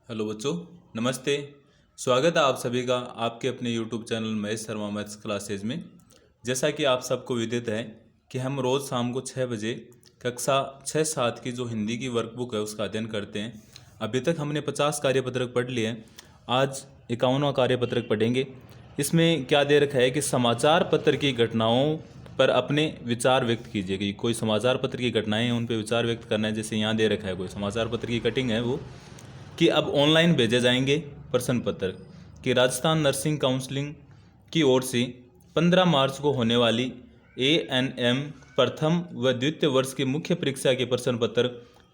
Hello बच्चों, नमस्ते। स्वागत है आप सभी का आपके अपने YouTube channel Mahesh Sharma maths classes में। जैसा कि आप सबको विदित है कि हम रोज़ शाम को 6 बजे कक्षा 6-7 की जो हिंदी की वर्कबुक है उसका अध्ययन करते हैं। अभी तक हमने 50 कार्यपत्रक पढ़ लिए हैं। आज 51वां कार्यपत्रक पढ़ेंगे। इसमें क्या दे रखा है कि समाचार पत्र की घटनाओं पर अपने विचार व्यक्त कीजिए। कि कोई समाचार पत्र की घटनाएं हैं उन पर विचार व्यक्त करना है। जैसे यहाँ दे रखा है कोई समाचार पत्र की कटिंग है वो कि अब ऑनलाइन भेजे जाएंगे प्रश्न पत्र कि राजस्थान नर्सिंग काउंसलिंग की ओर से 15 मार्च को होने वाली ANM प्रथम व द्वितीय वर्ष की मुख्य परीक्षा के प्रश्न पत्र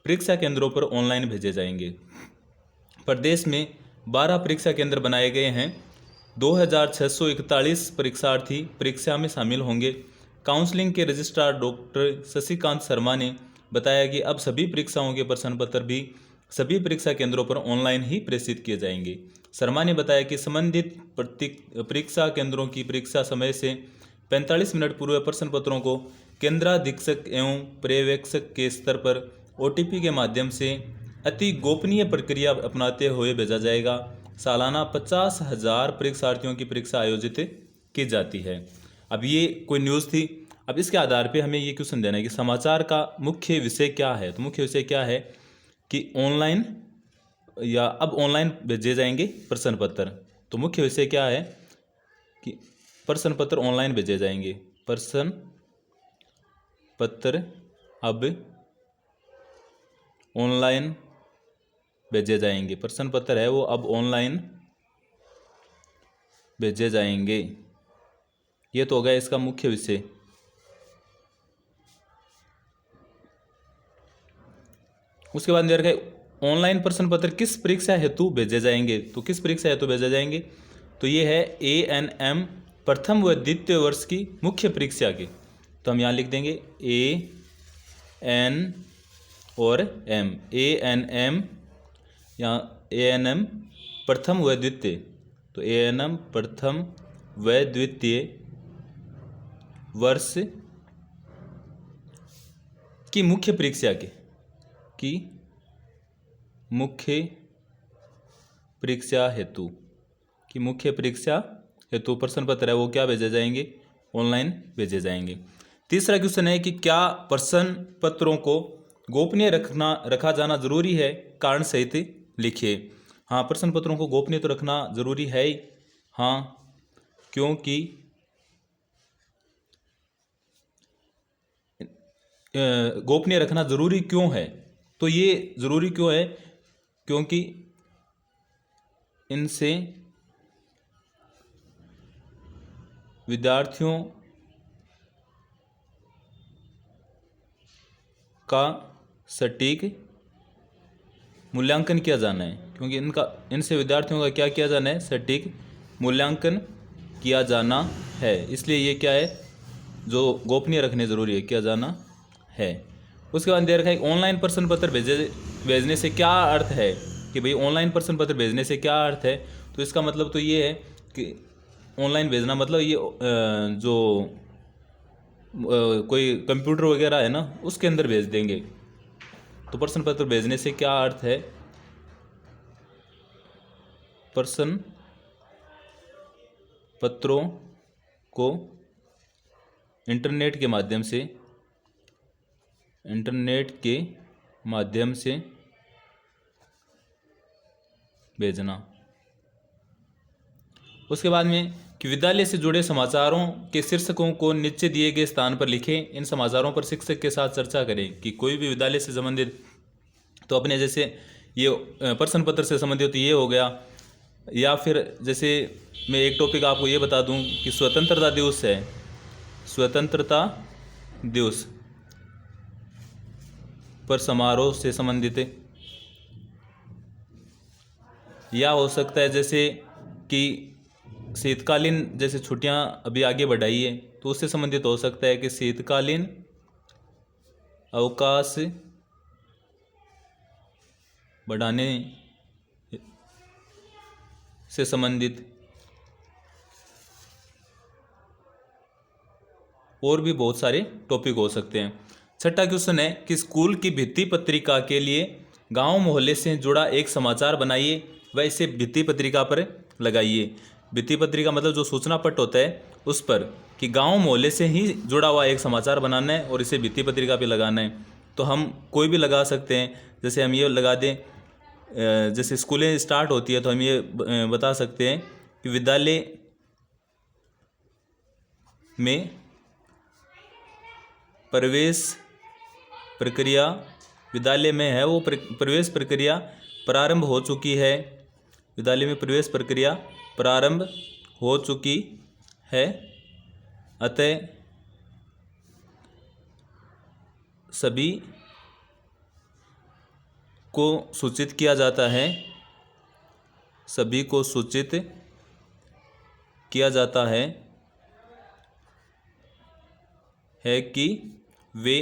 परीक्षा केंद्रों पर ऑनलाइन भेजे जाएंगे। प्रदेश में 12 परीक्षा केंद्र बनाए गए हैं। 2641 परीक्षार्थी परीक्षा में शामिल होंगे। काउंसलिंग के रजिस्ट्रार डॉक्टर शशिकांत शर्मा ने बताया कि अब सभी परीक्षाओं के प्रश्न पत्र भी सभी परीक्षा केंद्रों पर ऑनलाइन ही प्रेषित किए जाएंगे। शर्मा ने बताया कि संबंधित परीक्षा केंद्रों की परीक्षा समय से 45 मिनट पूर्व प्रश्न पत्रों को केंद्राधीक्षक एवं पर्यवेक्षक के स्तर पर OTP के माध्यम से अति गोपनीय प्रक्रिया अपनाते हुए भेजा जाएगा। सालाना 50,000 परीक्षार्थियों की परीक्षा आयोजित की जाती है। अब ये कोई न्यूज़ थी। अब इसके आधार पे हमें ये क्वेश्चन देना है कि समाचार का मुख्य विषय क्या है। तो मुख्य विषय क्या है कि ऑनलाइन या अब ऑनलाइन भेजे जाएंगे प्रश्न पत्र। तो मुख्य विषय क्या है कि प्रश्न पत्र ऑनलाइन भेजे जाएंगे। प्रश्न पत्र अब ऑनलाइन भेजे जाएंगे। प्रश्न पत्र है वो अब ऑनलाइन भेजे जाएंगे। ये तो हो गया इसका मुख्य विषय। उसके बाद दे रखा है ऑनलाइन प्रश्न पत्र किस परीक्षा हेतु भेजे जाएंगे। तो किस परीक्षा हेतु भेजे जाएंगे, तो ये है ANM प्रथम व द्वितीय वर्ष की मुख्य परीक्षा के। तो हम यहाँ लिख देंगे AN और M। ANM यहाँ ANM प्रथम व द्वितीय। तो ANM प्रथम व द्वितीय वर्ष की मुख्य परीक्षा की मुख्य परीक्षा हेतु प्रश्न पत्र है वो क्या भेजे जाएंगे, ऑनलाइन भेजे जाएंगे। तीसरा क्वेश्चन है कि क्या प्रश्न पत्रों को गोपनीय रखा जाना जरूरी है, कारण सहित लिखिए। हाँ, प्रश्न पत्रों को गोपनीय तो रखना जरूरी है ही। हाँ, क्योंकि गोपनीय रखना जरूरी क्यों है, तो ये जरूरी क्यों है क्योंकि इनसे विद्यार्थियों का सटीक मूल्यांकन किया जाना है। क्योंकि इनसे विद्यार्थियों का क्या किया जाना है, सटीक मूल्यांकन किया जाना है। इसलिए ये क्या है, जो गोपनीय रखने जरूरी है, किया जाना है। उसके बाद दे रखा है ऑनलाइन प्रश्न पत्र भेजने से क्या अर्थ है कि भाई ऑनलाइन प्रश्न पत्र भेजने से क्या अर्थ है। तो इसका मतलब तो ये है कि ऑनलाइन भेजना मतलब ये जो कोई कंप्यूटर वगैरह है ना उसके अंदर भेज देंगे। तो प्रश्न पत्र भेजने से क्या अर्थ है, प्रश्न पत्रों को इंटरनेट के माध्यम से भेजना। उसके बाद में कि विद्यालय से जुड़े समाचारों के शीर्षकों को नीचे दिए गए स्थान पर लिखें। इन समाचारों पर शिक्षक के साथ चर्चा करें। कि कोई भी विद्यालय से संबंधित, तो अपने जैसे ये प्रश्न पत्र से संबंधित ये हो गया, या फिर जैसे मैं एक टॉपिक आपको ये बता दूं कि स्वतंत्रता दिवस है, स्वतंत्रता दिवस पर समारोह से संबंधित, या हो सकता है जैसे कि शीतकालीन जैसे छुट्टियां अभी आगे बढ़ाई है तो उससे संबंधित हो सकता है कि शीतकालीन अवकाश बढ़ाने से संबंधित, और भी बहुत सारे टॉपिक हो सकते हैं। छठा क्वेश्चन है कि स्कूल की भित्ति पत्रिका के लिए गांव मोहल्ले से जुड़ा एक समाचार बनाइए व इसे भित्ति पत्रिका पर लगाइए। भित्ति पत्रिका मतलब जो सूचना पट होता है उस पर, कि गांव मोहल्ले से ही जुड़ा हुआ एक समाचार बनाना है और इसे भित्ति पत्रिका पे लगाना है। तो हम कोई भी लगा सकते हैं, जैसे हम ये लगा दें, जैसे स्कूलें स्टार्ट होती है तो हम ये बता सकते हैं कि विद्यालय में प्रवेश प्रक्रिया, विद्यालय में है वो प्रवेश प्रक्रिया प्रारंभ हो चुकी है। विद्यालय में प्रवेश प्रक्रिया प्रारंभ हो चुकी है, अतः सभी को सूचित किया जाता है, सभी को सूचित किया जाता है कि वे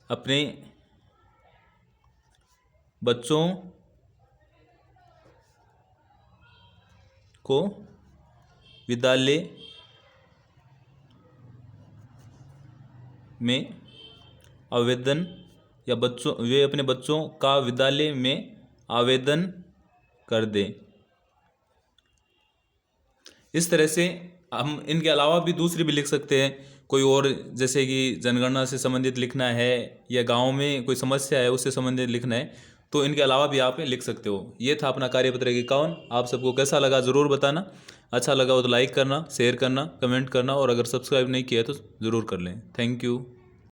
अपने बच्चों को विद्यालय में आवेदन या वे अपने बच्चों का विद्यालय में आवेदन कर दें। इस तरह से हम इनके अलावा भी दूसरी भी लिख सकते हैं, कोई और, जैसे कि जनगणना से संबंधित लिखना है या गांव में कोई समस्या है उससे संबंधित लिखना है, तो इनके अलावा भी आप लिख सकते हो। ये था अपना कार्यपत्र 51। आप सबको कैसा लगा ज़रूर बताना। अच्छा लगा हो तो लाइक करना, शेयर करना, कमेंट करना, और अगर सब्सक्राइब नहीं किया है तो ज़रूर कर लें। Thank you.